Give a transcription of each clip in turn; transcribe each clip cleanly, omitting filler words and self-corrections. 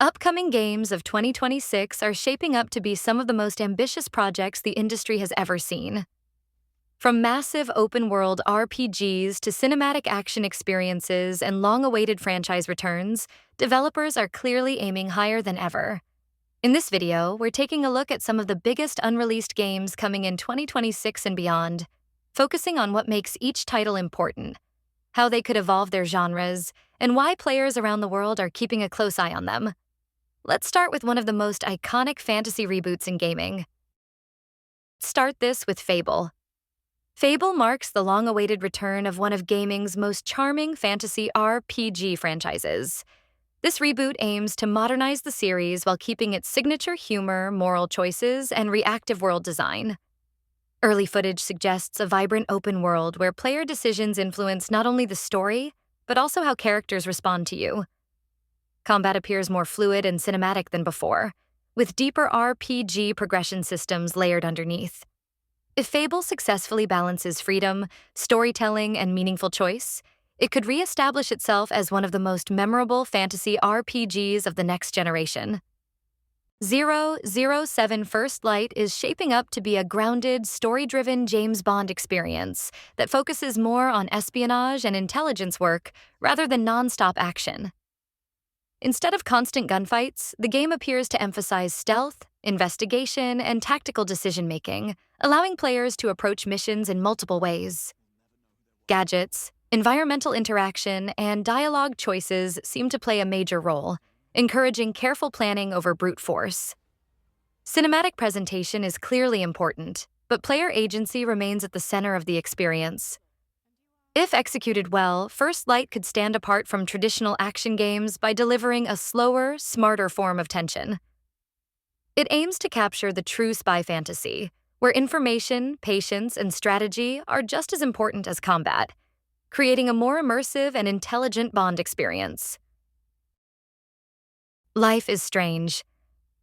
Upcoming games of 2026 are shaping up to be some of the most ambitious projects the industry has ever seen. From massive open world RPGs to cinematic action experiences and long awaited franchise returns, developers are clearly aiming higher than ever. In this video, we're taking a look at some of the biggest unreleased games coming in 2026 and beyond, focusing on what makes each title important, how they could evolve their genres, and why players around the world are keeping a close eye on them. Let's start with one of the most iconic fantasy reboots in gaming. Start this with Fable. Fable marks the long-awaited return of one of gaming's most charming fantasy RPG franchises. This reboot aims to modernize the series while keeping its signature humor, moral choices, and reactive world design. Early footage suggests a vibrant open world where player decisions influence not only the story, but also how characters respond to you. Combat appears more fluid and cinematic than before, with deeper RPG progression systems layered underneath. If Fable successfully balances freedom, storytelling, and meaningful choice, it could re-establish itself as one of the most memorable fantasy RPGs of the next generation. 007 First Light is shaping up to be a grounded, story-driven James Bond experience that focuses more on espionage and intelligence work rather than non-stop action. Instead of constant gunfights, the game appears to emphasize stealth, investigation, and tactical decision-making, allowing players to approach missions in multiple ways. Gadgets, environmental interaction, and dialogue choices seem to play a major role, encouraging careful planning over brute force. Cinematic presentation is clearly important, but player agency remains at the center of the experience. If executed well, First Light could stand apart from traditional action games by delivering a slower, smarter form of tension. It aims to capture the true spy fantasy, where information, patience, and strategy are just as important as combat, creating a more immersive and intelligent Bond experience. Life is Strange.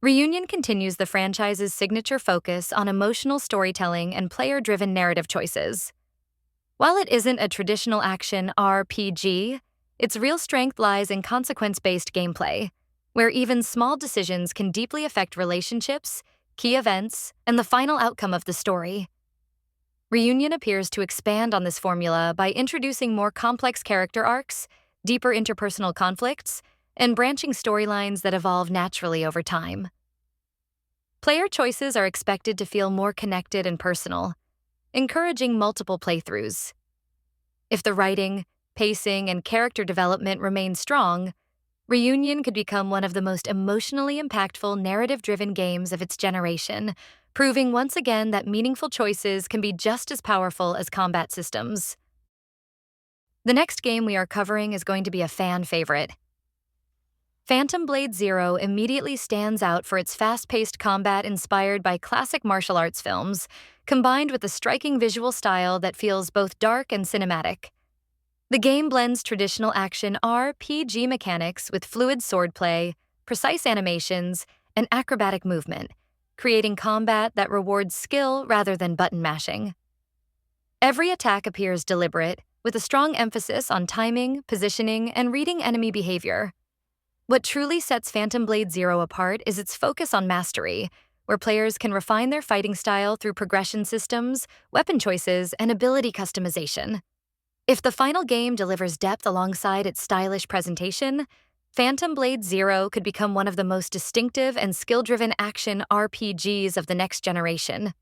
Reunion continues the franchise's signature focus on emotional storytelling and player-driven narrative choices. While it isn't a traditional action RPG, its real strength lies in consequence-based gameplay, where even small decisions can deeply affect relationships, key events, and the final outcome of the story. Reunion appears to expand on this formula by introducing more complex character arcs, deeper interpersonal conflicts, and branching storylines that evolve naturally over time. Player choices are expected to feel more connected and personal, encouraging multiple playthroughs. If the writing, pacing, and character development remain strong, Reunion could become one of the most emotionally impactful narrative-driven games of its generation, proving once again that meaningful choices can be just as powerful as combat systems. The next game we are covering is going to be a fan favorite. Phantom Blade Zero immediately stands out for its fast-paced combat inspired by classic martial arts films, combined with a striking visual style that feels both dark and cinematic. The game blends traditional action RPG mechanics with fluid swordplay, precise animations, and acrobatic movement, creating combat that rewards skill rather than button mashing. Every attack appears deliberate, with a strong emphasis on timing, positioning, and reading enemy behavior. What truly sets Phantom Blade Zero apart is its focus on mastery, where players can refine their fighting style through progression systems, weapon choices, and ability customization. If the final game delivers depth alongside its stylish presentation, Phantom Blade Zero could become one of the most distinctive and skill-driven action RPGs of the next generation.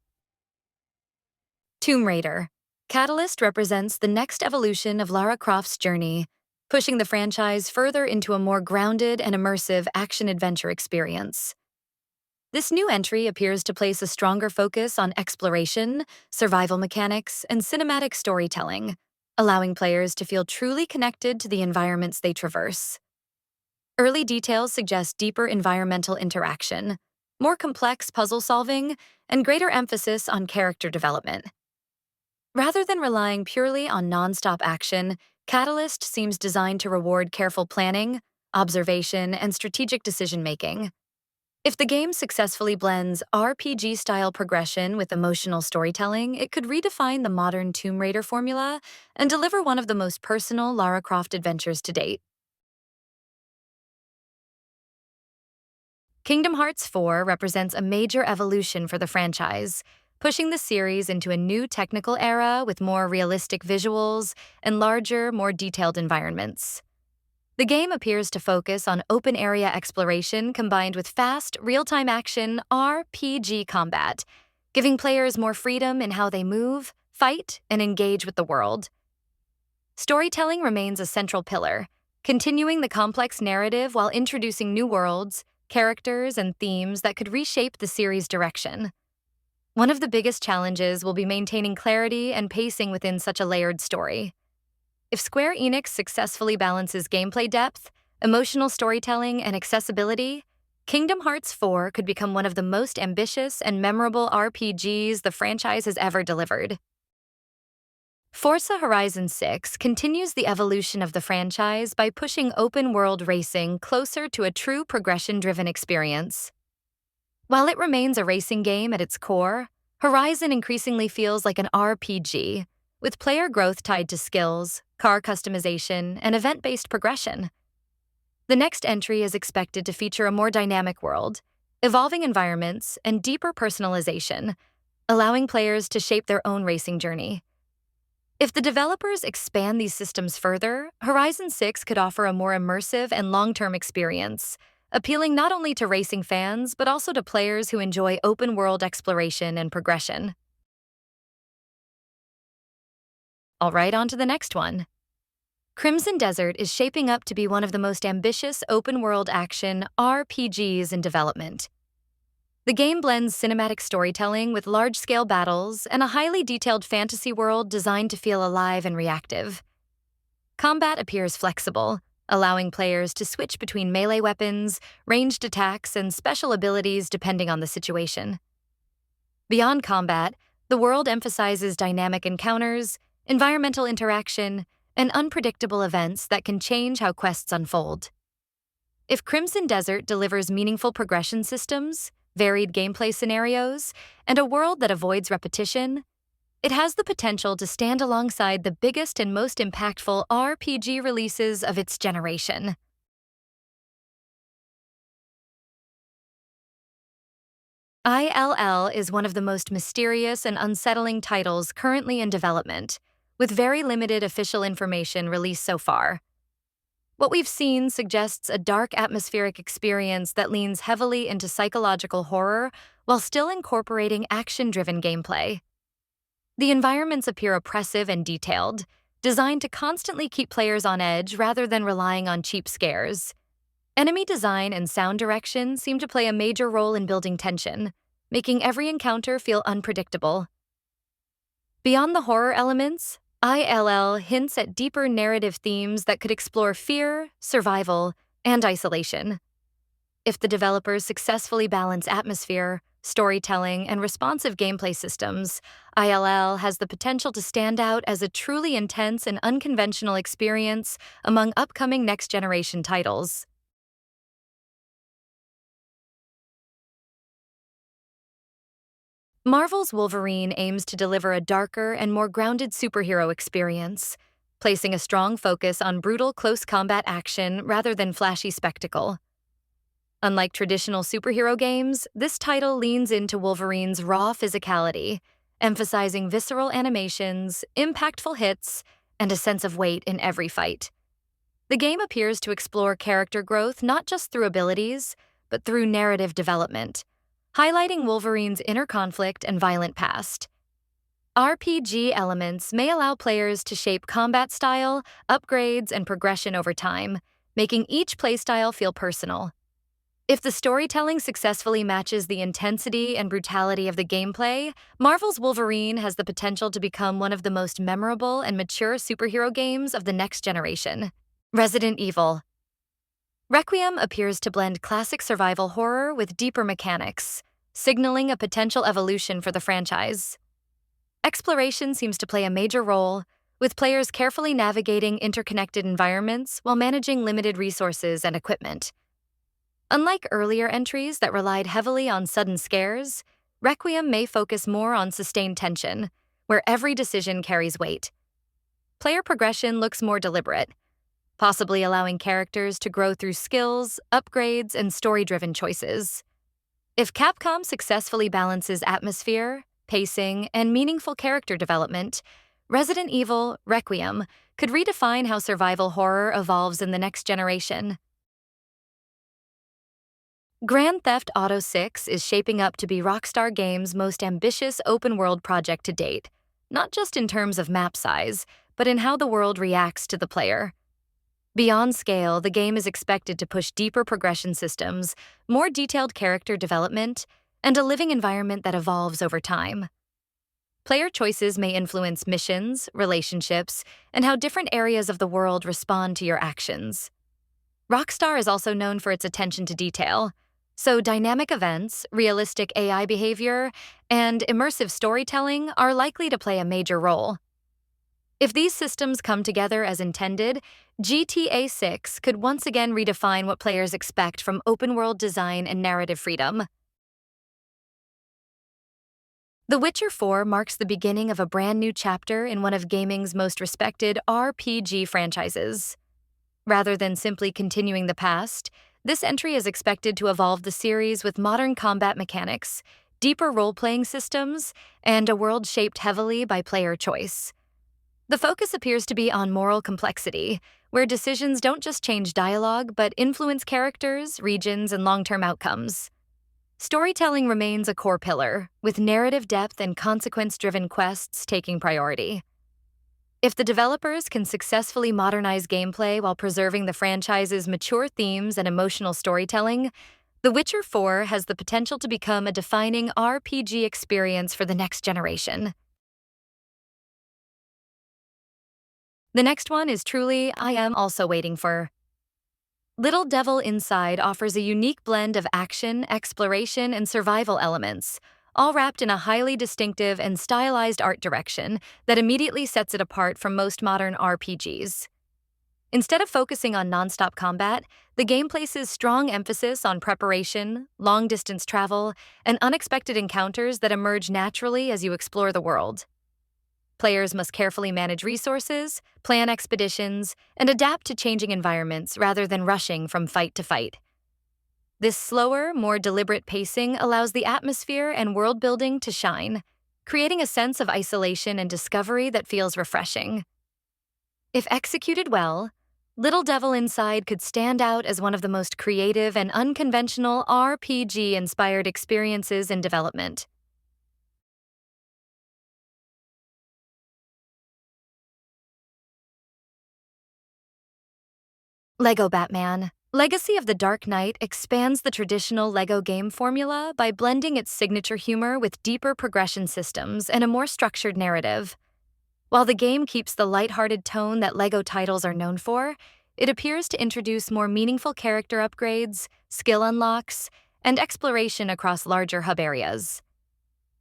Tomb Raider. Catalyst represents the next evolution of Lara Croft's journey, pushing the franchise further into a more grounded and immersive action-adventure experience. This new entry appears to place a stronger focus on exploration, survival mechanics, and cinematic storytelling, allowing players to feel truly connected to the environments they traverse. Early details suggest deeper environmental interaction, more complex puzzle solving, and greater emphasis on character development. Rather than relying purely on non-stop action, Catalyst seems designed to reward careful planning, observation, and strategic decision-making. If the game successfully blends RPG-style progression with emotional storytelling, it could redefine the modern Tomb Raider formula and deliver one of the most personal Lara Croft adventures to date. Kingdom Hearts 4 represents a major evolution for the franchise, pushing the series into a new technical era with more realistic visuals and larger, more detailed environments. The game appears to focus on open area exploration combined with fast, real-time action RPG combat, giving players more freedom in how they move, fight, and engage with the world. Storytelling remains a central pillar, continuing the complex narrative while introducing new worlds, characters, and themes that could reshape the series' direction. One of the biggest challenges will be maintaining clarity and pacing within such a layered story. If Square Enix successfully balances gameplay depth, emotional storytelling, and accessibility, Kingdom Hearts 4 could become one of the most ambitious and memorable RPGs the franchise has ever delivered. Forza Horizon 6 continues the evolution of the franchise by pushing open-world racing closer to a true progression-driven experience. While it remains a racing game at its core, Horizon increasingly feels like an RPG, with player growth tied to skills, car customization, and event-based progression. The next entry is expected to feature a more dynamic world, evolving environments, and deeper personalization, allowing players to shape their own racing journey. If the developers expand these systems further, Horizon 6 could offer a more immersive and long-term experience, appealing not only to racing fans but also to players who enjoy open-world exploration and progression. All right, on to the next one. Crimson Desert is shaping up to be one of the most ambitious open-world action RPGs in development. The game blends cinematic storytelling with large-scale battles and a highly detailed fantasy world designed to feel alive and reactive. Combat appears flexible, allowing players to switch between melee weapons, ranged attacks, and special abilities depending on the situation. Beyond combat, the world emphasizes dynamic encounters, environmental interaction, and unpredictable events that can change how quests unfold. If Crimson Desert delivers meaningful progression systems, varied gameplay scenarios, and a world that avoids repetition, it has the potential to stand alongside the biggest and most impactful RPG releases of its generation. ILL is one of the most mysterious and unsettling titles currently in development, with very limited official information released so far. What we've seen suggests a dark atmospheric experience that leans heavily into psychological horror while still incorporating action-driven gameplay. The environments appear oppressive and detailed, designed to constantly keep players on edge rather than relying on cheap scares. Enemy design and sound direction seem to play a major role in building tension, making every encounter feel unpredictable. Beyond the horror elements, ILL hints at deeper narrative themes that could explore fear, survival, and isolation. If the developers successfully balance atmosphere, storytelling, and responsive gameplay systems, ILL has the potential to stand out as a truly intense and unconventional experience among upcoming next-generation titles. Marvel's Wolverine aims to deliver a darker and more grounded superhero experience, placing a strong focus on brutal close combat action rather than flashy spectacle. Unlike traditional superhero games, this title leans into Wolverine's raw physicality, emphasizing visceral animations, impactful hits, and a sense of weight in every fight. The game appears to explore character growth not just through abilities, but through narrative development, highlighting Wolverine's inner conflict and violent past. RPG elements may allow players to shape combat style, upgrades, and progression over time, making each playstyle feel personal. If the storytelling successfully matches the intensity and brutality of the gameplay, Marvel's Wolverine has the potential to become one of the most memorable and mature superhero games of the next generation. Resident Evil. Requiem appears to blend classic survival horror with deeper mechanics, signaling a potential evolution for the franchise. Exploration seems to play a major role, with players carefully navigating interconnected environments while managing limited resources and equipment. Unlike earlier entries that relied heavily on sudden scares, Requiem may focus more on sustained tension, where every decision carries weight. Player progression looks more deliberate, possibly allowing characters to grow through skills, upgrades, and story-driven choices. If Capcom successfully balances atmosphere, pacing, and meaningful character development, Resident Evil Requiem could redefine how survival horror evolves in the next generation. Grand Theft Auto 6 is shaping up to be Rockstar Games' most ambitious open-world project to date, not just in terms of map size, but in how the world reacts to the player. Beyond scale, the game is expected to push deeper progression systems, more detailed character development, and a living environment that evolves over time. Player choices may influence missions, relationships, and how different areas of the world respond to your actions. Rockstar is also known for its attention to detail, so dynamic events, realistic AI behavior, and immersive storytelling are likely to play a major role. If these systems come together as intended, GTA 6 could once again redefine what players expect from open-world design and narrative freedom. The Witcher 4 marks the beginning of a brand new chapter in one of gaming's most respected RPG franchises. Rather than simply continuing the past, this entry is expected to evolve the series with modern combat mechanics, deeper role-playing systems, and a world shaped heavily by player choice. The focus appears to be on moral complexity, where decisions don't just change dialogue but influence characters, regions, and long-term outcomes. Storytelling remains a core pillar, with narrative depth and consequence-driven quests taking priority. If the developers can successfully modernize gameplay while preserving the franchise's mature themes and emotional storytelling, The Witcher 4 has the potential to become a defining RPG experience for the next generation. The next one is truly I am also waiting for. Little Devil Inside offers a unique blend of action, exploration, and survival elements, all wrapped in a highly distinctive and stylized art direction that immediately sets it apart from most modern RPGs. Instead of focusing on nonstop combat, the game places strong emphasis on preparation, long-distance travel, and unexpected encounters that emerge naturally as you explore the world. Players must carefully manage resources, plan expeditions, and adapt to changing environments rather than rushing from fight to fight. This slower, more deliberate pacing allows the atmosphere and world building to shine, creating a sense of isolation and discovery that feels refreshing. If executed well, Little Devil Inside could stand out as one of the most creative and unconventional RPG-inspired experiences in development. Lego Batman. Legacy of the Dark Knight expands the traditional Lego game formula by blending its signature humor with deeper progression systems and a more structured narrative. While the game keeps the lighthearted tone that Lego titles are known for, it appears to introduce more meaningful character upgrades, skill unlocks, and exploration across larger hub areas.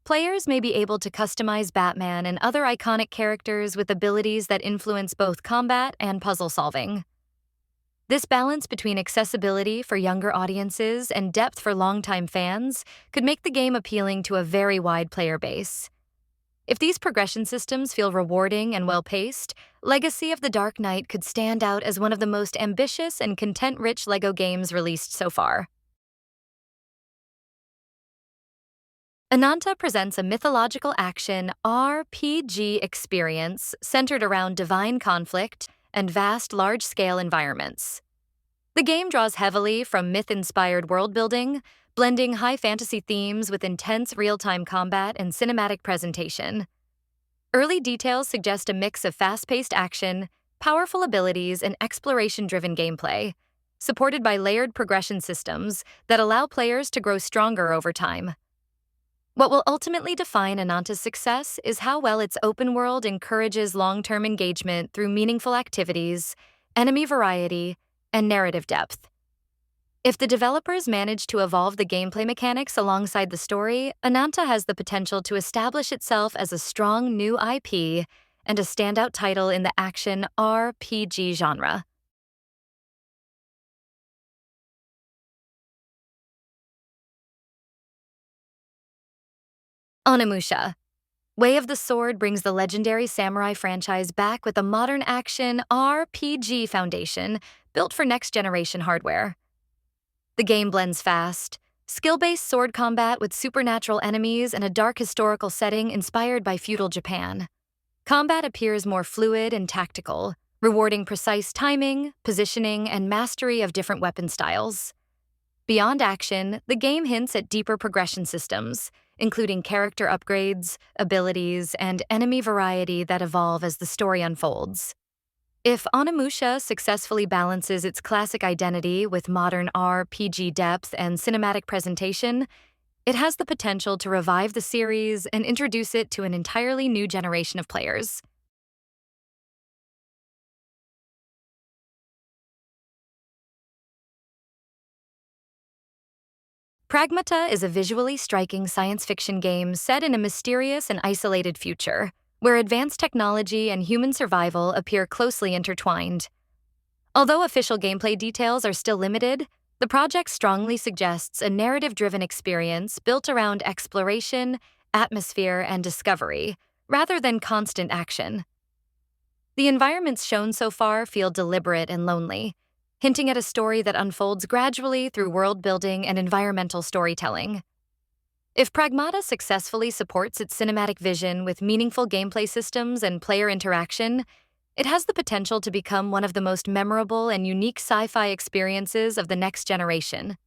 Players may be able to customize Batman and other iconic characters with abilities that influence both combat and puzzle solving. This balance between accessibility for younger audiences and depth for longtime fans could make the game appealing to a very wide player base. If these progression systems feel rewarding and well-paced, Legacy of the Dark Knight could stand out as one of the most ambitious and content-rich LEGO games released so far. Ananta presents a mythological action RPG experience centered around divine conflict and vast, large-scale environments. The game draws heavily from myth-inspired world-building, blending high fantasy themes with intense real-time combat and cinematic presentation. Early details suggest a mix of fast-paced action, powerful abilities, and exploration-driven gameplay, supported by layered progression systems that allow players to grow stronger over time. What will ultimately define Ananta's success is how well its open world encourages long-term engagement through meaningful activities, enemy variety, and narrative depth. If the developers manage to evolve the gameplay mechanics alongside the story, Ananta has the potential to establish itself as a strong new IP and a standout title in the action RPG genre. Onimusha. Way of the Sword brings the legendary samurai franchise back with a modern action RPG foundation built for next-generation hardware. The game blends fast, skill-based sword combat with supernatural enemies and a dark historical setting inspired by feudal Japan. Combat appears more fluid and tactical, rewarding precise timing, positioning, and mastery of different weapon styles. Beyond action, the game hints at deeper progression systems, including character upgrades, abilities, and enemy variety that evolve as the story unfolds. If Onimusha successfully balances its classic identity with modern RPG depth and cinematic presentation, it has the potential to revive the series and introduce it to an entirely new generation of players. Pragmata is a visually striking science fiction game set in a mysterious and isolated future, where advanced technology and human survival appear closely intertwined. Although official gameplay details are still limited, the project strongly suggests a narrative-driven experience built around exploration, atmosphere, and discovery, rather than constant action. The environments shown so far feel deliberate and lonely, hinting at a story that unfolds gradually through world building and environmental storytelling. If Pragmata successfully supports its cinematic vision with meaningful gameplay systems and player interaction, it has the potential to become one of the most memorable and unique sci-fi experiences of the next generation.